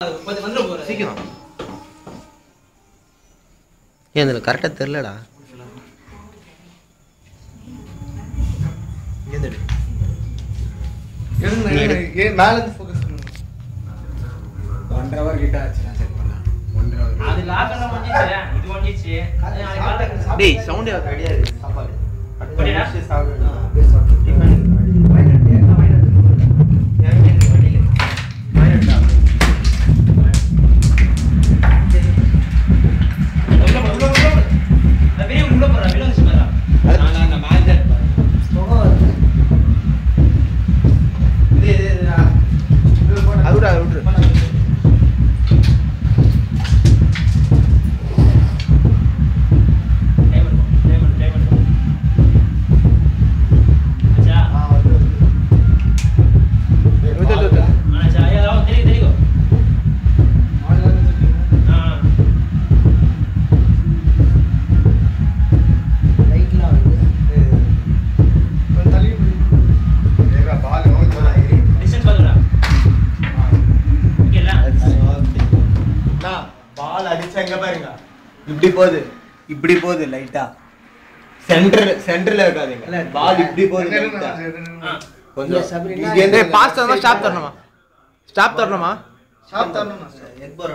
கொஞ்சம் வந்து போற சீக்கிரம். ஏன் இதுல கரெக்டா தெரியலடா. ஏன் மேல இருந்து ஃபோக்கஸ் பண்ணு. 1 hour கிட்ட ஆச்சு நான் செட் பண்ணலாம். 1 hour. அது லாக்கல முடிஞ்சிச்சு. இது முடிஞ்சிச்சு. டேய் சவுண்ட் ரெடியா இருக்கு சாப்பாடு. பண்ணிடா சாப்பிடு. அப்படியே சாப்பிட்டு டிஃபன் மைனட் ஏன் மைனட் இப்படி போகுது லைட்டா சென்டர்ல இருக்காதீங்க பால் இப்படி போகுது லைட்டா கொஞ்சம் இது பாஸ் தரணுமா ஸ்டாப் தரணுமா ஸ்டாப் தரணுமா ஸ்டாப் தரணுமா எக் போறா